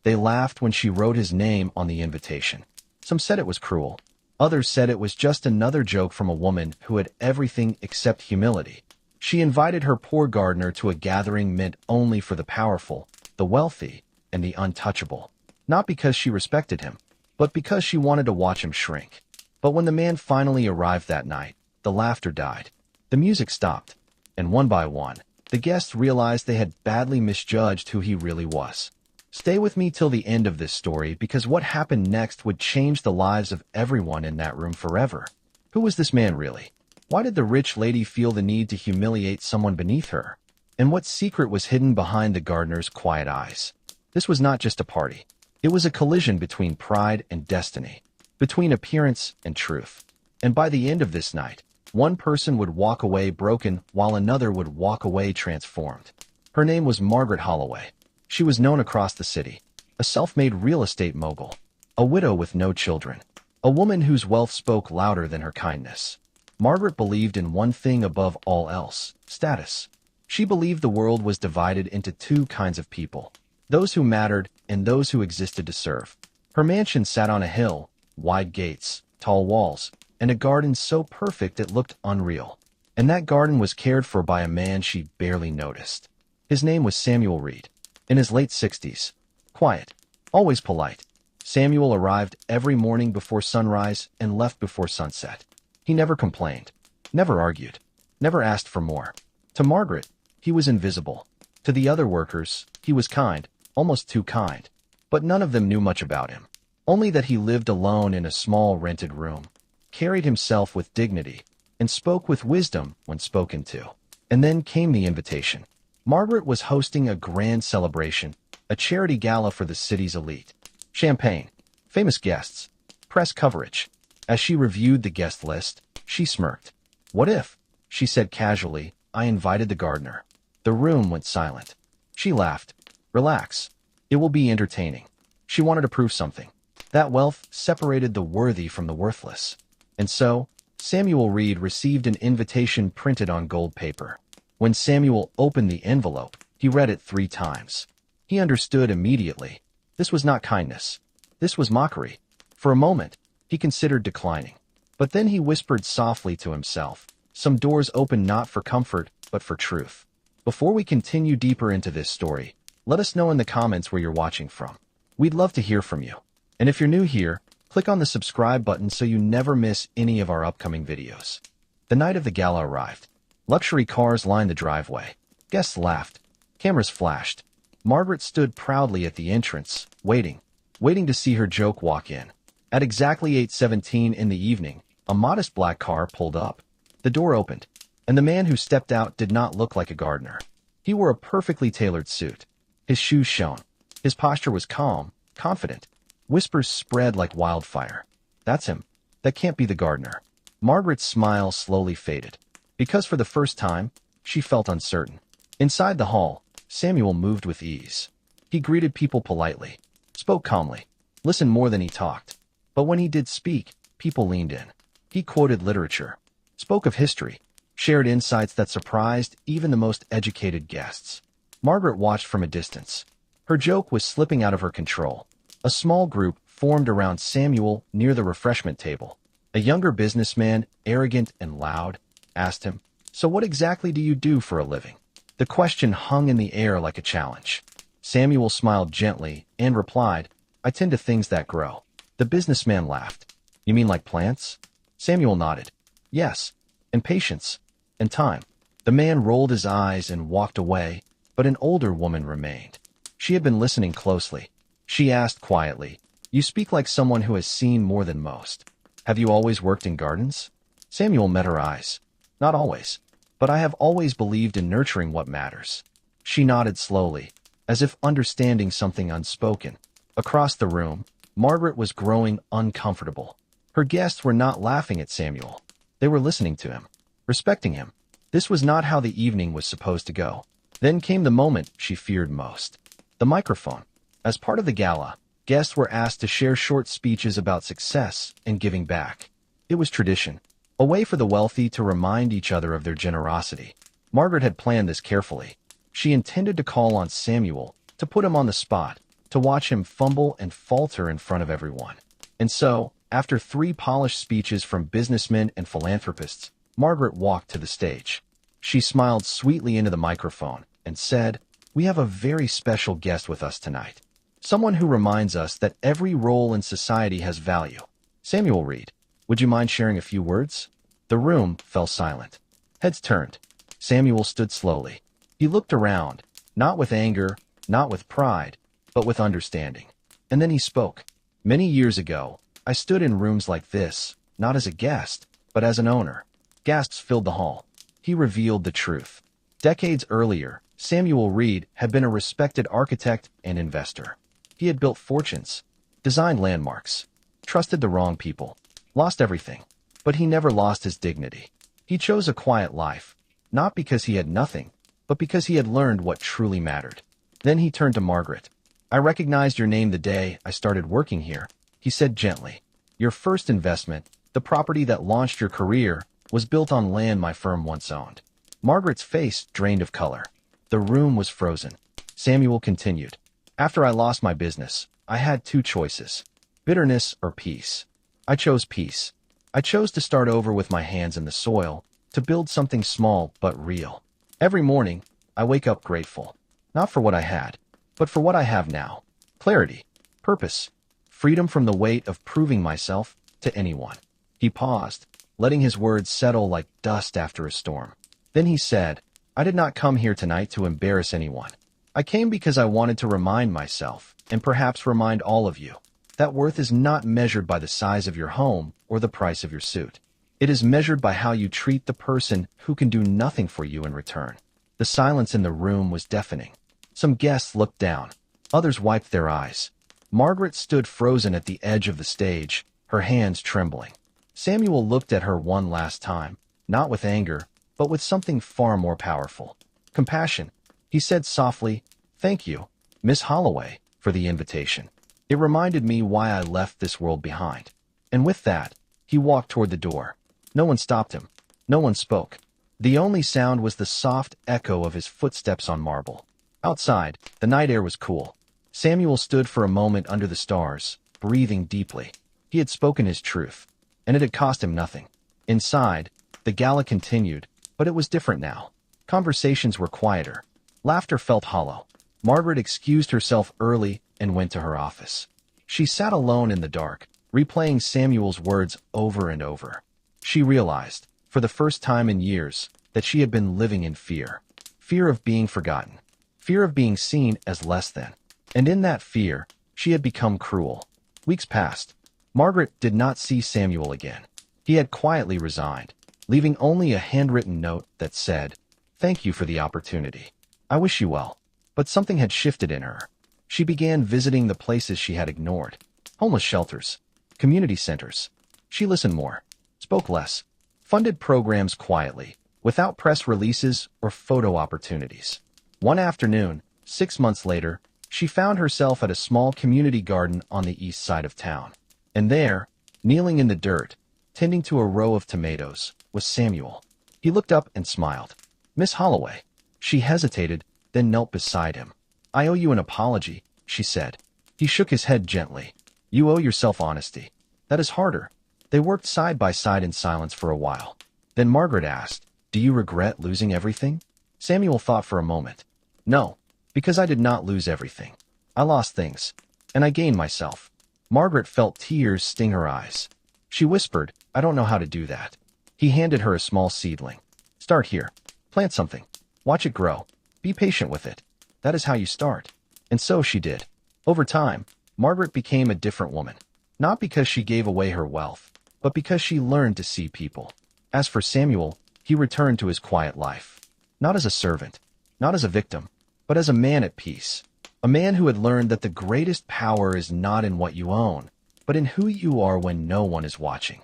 They laughed when she wrote his name on the invitation. Some said it was cruel. Others said it was just another joke from a woman who had everything except humility. She invited her poor gardener to a gathering meant only for the powerful, the wealthy, and the untouchable. Not because she respected him, but because she wanted to watch him shrink. But when the man finally arrived that night, the laughter died. The music stopped, and one by one, the guests realized they had badly misjudged who he really was. Stay with me till the end of this story because what happened next would change the lives of everyone in that room forever. Who was this man really? Why did the rich lady feel the need to humiliate someone beneath her? And what secret was hidden behind the gardener's quiet eyes? This was not just a party. It was a collision between pride and destiny, between appearance and truth. And by the end of this night, one person would walk away broken while another would walk away transformed. Her name was Margaret Holloway. She was known across the city, a self-made real estate mogul, a widow with no children, a woman whose wealth spoke louder than her kindness. Margaret believed in one thing above all else: status. She believed the world was divided into two kinds of people, those who mattered and those who existed to serve. Her mansion sat on a hill, wide gates, tall walls, and a garden so perfect it looked unreal. And that garden was cared for by a man she barely noticed. His name was Samuel Reed. In his late 60s, quiet, always polite, Samuel arrived every morning before sunrise and left before sunset. He never complained, never argued, never asked for more. To Margaret, he was invisible. To the other workers, he was kind, almost too kind. But none of them knew much about him. Only that he lived alone in a small rented room, carried himself with dignity, and spoke with wisdom when spoken to. And then came the invitation. Margaret was hosting a grand celebration, a charity gala for the city's elite. Champagne, famous guests, press coverage. As she reviewed the guest list, she smirked. "What if," she said casually, "I invited the gardener?" The room went silent. She laughed. "Relax. It will be entertaining." She wanted to prove something. That wealth separated the worthy from the worthless. And so, Samuel Reed received an invitation printed on gold paper. When Samuel opened the envelope, he read it 3 times. He understood immediately. This was not kindness. This was mockery. For a moment, he considered declining. But then he whispered softly to himself, "Some doors open not for comfort, but for truth." Before we continue deeper into this story, let us know in the comments where you're watching from. We'd love to hear from you. And if you're new here, click on the subscribe button so you never miss any of our upcoming videos. The night of the gala arrived. Luxury cars lined the driveway. Guests laughed. Cameras flashed. Margaret stood proudly at the entrance, waiting to see her joke walk in. At exactly 8:17 in the evening, a modest black car pulled up. The door opened, and the man who stepped out did not look like a gardener. He wore a perfectly tailored suit. His shoes shone. His posture was calm, confident. Whispers spread like wildfire. "That's him. That can't be the gardener." Margaret's smile slowly faded, because for the first time, she felt uncertain. Inside the hall, Samuel moved with ease. He greeted people politely, spoke calmly, listened more than he talked. But when he did speak, people leaned in. He quoted literature, spoke of history, shared insights that surprised even the most educated guests. Margaret watched from a distance. Her joke was slipping out of her control. A small group formed around Samuel near the refreshment table. A younger businessman, arrogant and loud, asked him, "So what exactly do you do for a living?" The question hung in the air like a challenge. Samuel smiled gently and replied, "I tend to things that grow." The businessman laughed. "You mean like plants?" Samuel nodded. "Yes, and patience, and time." The man rolled his eyes and walked away, but an older woman remained. She had been listening closely. She asked quietly, "You speak like someone who has seen more than most. Have you always worked in gardens?" Samuel met her eyes. "Not always, but I have always believed in nurturing what matters." She nodded slowly, as if understanding something unspoken. Across the room, Margaret was growing uncomfortable. Her guests were not laughing at Samuel. They were listening to him, respecting him. This was not how the evening was supposed to go. Then came the moment she feared most. The microphone. As part of the gala, guests were asked to share short speeches about success and giving back. It was tradition, a way for the wealthy to remind each other of their generosity. Margaret had planned this carefully. She intended to call on Samuel, to put him on the spot, to watch him fumble and falter in front of everyone. And so, after 3 polished speeches from businessmen and philanthropists, Margaret walked to the stage. She smiled sweetly into the microphone and said, "We have a very special guest with us tonight. Someone who reminds us that every role in society has value. Samuel Reed, would you mind sharing a few words?" The room fell silent. Heads turned. Samuel stood slowly. He looked around, not with anger, not with pride, but with understanding. And then he spoke. "Many years ago, I stood in rooms like this, not as a guest, but as an owner." Gasps filled the hall. He revealed the truth. Decades earlier, Samuel Reed had been a respected architect and investor. He had built fortunes, designed landmarks, trusted the wrong people, lost everything. But he never lost his dignity. He chose a quiet life, not because he had nothing, but because he had learned what truly mattered. Then he turned to Margaret. "I recognized your name the day I started working here," he said gently. "Your first investment, the property that launched your career, was built on land my firm once owned." Margaret's face drained of color. The room was frozen. Samuel continued. "After I lost my business, I had 2 choices: bitterness or peace. I chose peace. I chose to start over with my hands in the soil, to build something small but real. Every morning, I wake up grateful, not for what I had, but for what I have now. Clarity, purpose, freedom from the weight of proving myself to anyone." He paused, letting his words settle like dust after a storm. Then he said, "I did not come here tonight to embarrass anyone. I came because I wanted to remind myself, and perhaps remind all of you, that worth is not measured by the size of your home or the price of your suit. It is measured by how you treat the person who can do nothing for you in return." The silence in the room was deafening. Some guests looked down. Others wiped their eyes. Margaret stood frozen at the edge of the stage, her hands trembling. Samuel looked at her one last time, not with anger, but with something far more powerful. Compassion. He said softly, "Thank you, Miss Holloway, for the invitation. It reminded me why I left this world behind." And with that, he walked toward the door. No one stopped him. No one spoke. The only sound was the soft echo of his footsteps on marble. Outside, the night air was cool. Samuel stood for a moment under the stars, breathing deeply. He had spoken his truth, and it had cost him nothing. Inside, the gala continued, but it was different now. Conversations were quieter. Laughter felt hollow. Margaret excused herself early and went to her office. She sat alone in the dark, replaying Samuel's words over and over. She realized, for the first time in years, that she had been living in fear. Fear of being forgotten. Fear of being seen as less than. And in that fear, she had become cruel. Weeks passed. Margaret did not see Samuel again. He had quietly resigned, leaving only a handwritten note that said, "Thank you for the opportunity. I wish you well." But something had shifted in her. She began visiting the places she had ignored. Homeless shelters, community centers. She listened more, spoke less, funded programs quietly, without press releases or photo opportunities. One afternoon, 6 months later, she found herself at a small community garden on the east side of town. And there, kneeling in the dirt, tending to a row of tomatoes, was Samuel. He looked up and smiled. "Miss Holloway." She hesitated, then knelt beside him. "I owe you an apology," she said. He shook his head gently. "You owe yourself honesty. That is harder." They worked side by side in silence for a while. Then Margaret asked, "Do you regret losing everything?" Samuel thought for a moment. "No, because I did not lose everything. I lost things, and I gained myself." Margaret felt tears sting her eyes. She whispered, "I don't know how to do that." He handed her a small seedling. "Start here. Plant something. Watch it grow. Be patient with it. That is how you start." And so she did. Over time, Margaret became a different woman. Not because she gave away her wealth, but because she learned to see people. As for Samuel, he returned to his quiet life. Not as a servant, not as a victim, but as a man at peace. A man who had learned that the greatest power is not in what you own, but in who you are when no one is watching.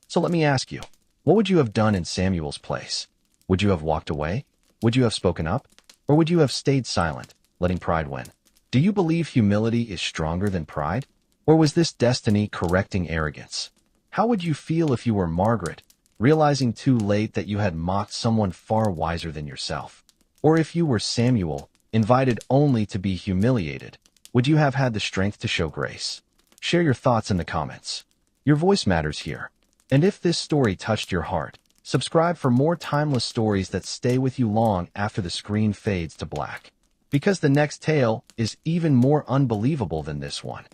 So let me ask you, what would you have done in Samuel's place? Would you have walked away? Would you have spoken up? Or would you have stayed silent, letting pride win? Do you believe humility is stronger than pride? Or was this destiny correcting arrogance? How would you feel if you were Margaret, realizing too late that you had mocked someone far wiser than yourself? Or if you were Samuel, invited only to be humiliated, Would you have had the strength to show grace? Share your thoughts in the comments. Your voice matters here. And if this story touched your heart, subscribe for more timeless stories that stay with you long after the screen fades to black. Because the next tale is even more unbelievable than this one.